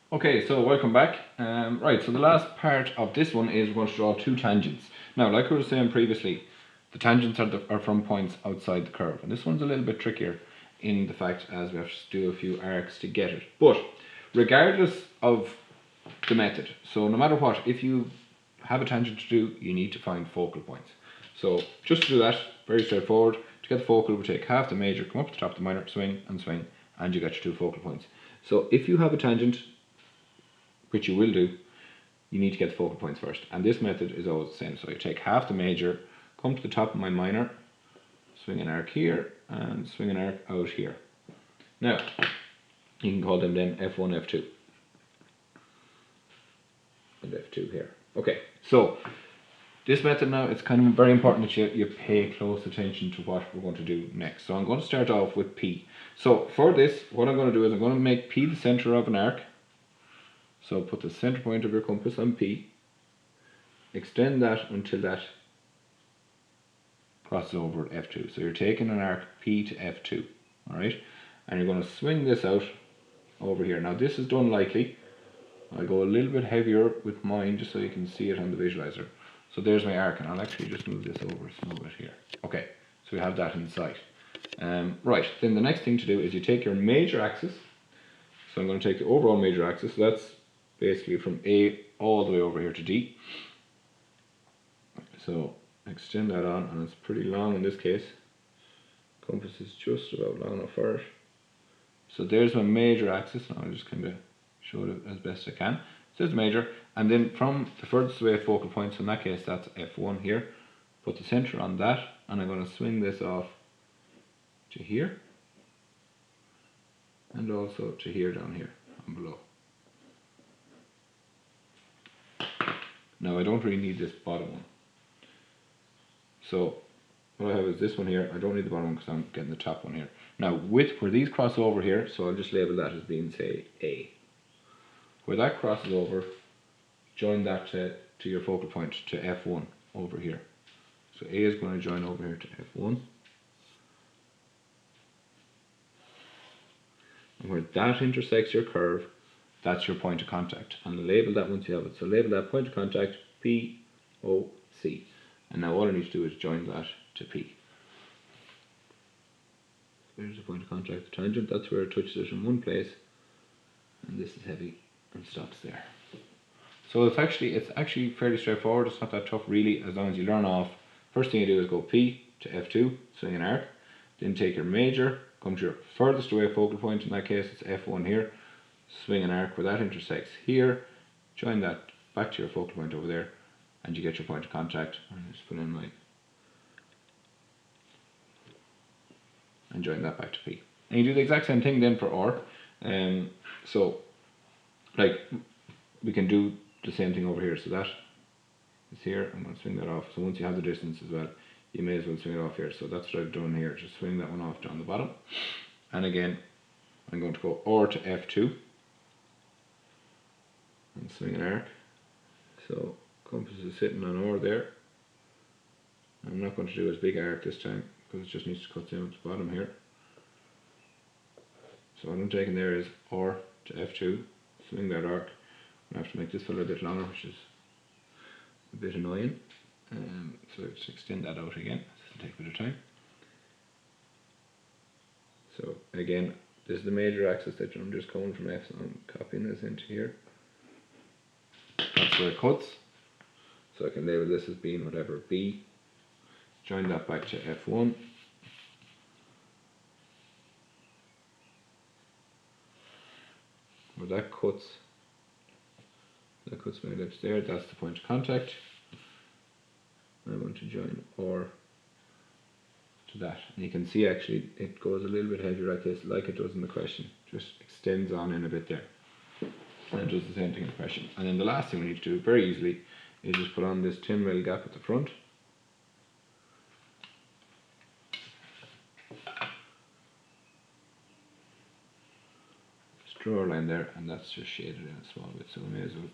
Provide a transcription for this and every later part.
Okay, so welcome back. Right, so the last part of this one is we're going to draw two tangents. Now, like we were saying previously, the tangents are from points outside the curve, and this one's a little bit trickier in the fact as we have to do a few arcs to get it. But regardless of the method, so no matter what, if you have a tangent to do, you need to find focal points. So just to do that, very straightforward. To get the focal, we take half the major, come up to the top of the minor, swing, and you get your two focal points. So if you have a tangent, which you will do, you need to get the focal points first. And this method is always the same. So you take half the major, come to the top of my minor, swing an arc here, and swing an arc out here. Now, you can call them then F1, F2. And F2 here. Okay, so this method now, it's kind of very important that you pay close attention to what we're going to do next. So I'm going to start off with P. So for this, what I'm going to do is I'm going to make P the center of an arc. So put the center point of your compass on P, extend that until that crosses over at F2. So you're taking an arc P to F2, alright? And you're going to swing this out over here. Now this is done lightly. I'll go a little bit heavier with mine just so you can see it on the visualizer. So there's my arc, and I'll actually just move this over a small bit here. Okay, so we have that in sight. Right, then the next thing to do is you take your major axis. So I'm going to take the overall major axis. So that's basically from A all the way over here to D. So extend that on, and it's pretty long in this case. Compass is just about long enough for it. So there's my major axis, and I'll just kind of show it as best I can. So there's major, and then from the furthest away focal point, so in that case that's F1 here, put the center on that, and I'm going to swing this off to here, and also to here down here and below. Now I don't really need this bottom one. So what I have is this one here. I don't need the bottom one because I'm getting the top one here. Now with where these cross over here, so I'll just label that as being, say, A. Where that crosses over, join that to your focal point, to F1 over here. So A is going to join over here to F1. And where that intersects your curve, that's your point of contact. And label that once you have it. So label that point of contact P, O, C. And now all I need to do is join that to P. There's the point of contact, the tangent, that's where it touches it in one place. And this is heavy and stops there. So it's actually fairly straightforward. It's not that tough really, as long as you learn off. First thing you do is go P to F2, swing an arc. Then take your major, come to your furthest away focal point, in that case it's F1 here. Swing an arc where that intersects here. Join that back to your focal point over there, and you get your point of contact. And just put in my, and join that back to P. And you do the exact same thing then for R. So like we can do the same thing over here. So that is here. I'm going to swing that off. So once you have the distance as well, you may as well swing it off here. So that's what I've done here. Just swing that one off down the bottom. And again, I'm going to go R to F2 and swing an arc. So compass is sitting on R there. I'm not going to do as big arc this time because it just needs to cut down at the bottom here. So what I'm taking there is R to F2, swing that arc. I have to make this fella a bit longer, which is a bit annoying. So let's extend that out again. This will take a bit of time. So again, this is the major axis that I'm just coming from F, so I'm copying this into here. That's where it cuts. So I can label this as being whatever B. Join that back to F1. Where that cuts my ellipse there, that's the point of contact. I want to join R to that. And you can see actually it goes a little bit heavier like this, like it does in the question. Just extends on in a bit there. And it does the same thing in the question. And then the last thing we need to do very easily is just put on this 10mm gap at the front. Just draw a line there, and that's just shaded in a small bit, so we may as well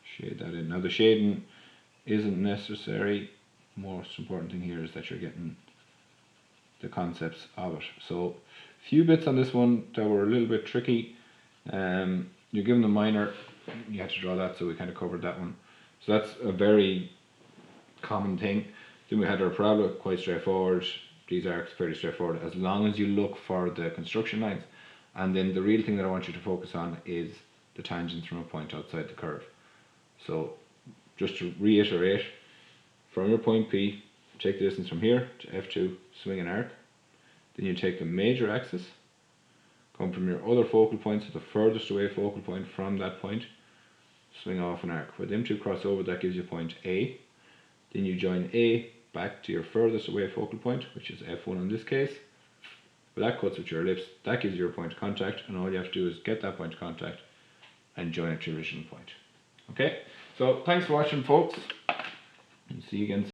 shade that in. Now the shading isn't necessary. Most important thing here is that you're getting the concepts of it. So Few bits on this one that were a little bit tricky. You're given the minor, you had to draw that, so we kind of covered that one. So that's a very common thing. Then we had our parabola, quite straightforward. These arcs fairly straightforward as long as you look for the construction lines. And then the real thing that I want you to focus on is the tangents from a point outside the curve. So just to reiterate, from your point P, take the distance from here to F2, swing an arc. Then you take the major axis, come from your other focal point, so the furthest away focal point from that point, swing off an arc. Where them two cross over, that gives you point A. Then you join A back to your furthest away focal point, which is F1 in this case. But that cuts with your ellipse, that gives you your point of contact, and all you have to do is get that point of contact and join it to your original point. Okay, so thanks for watching, folks, and see you again soon.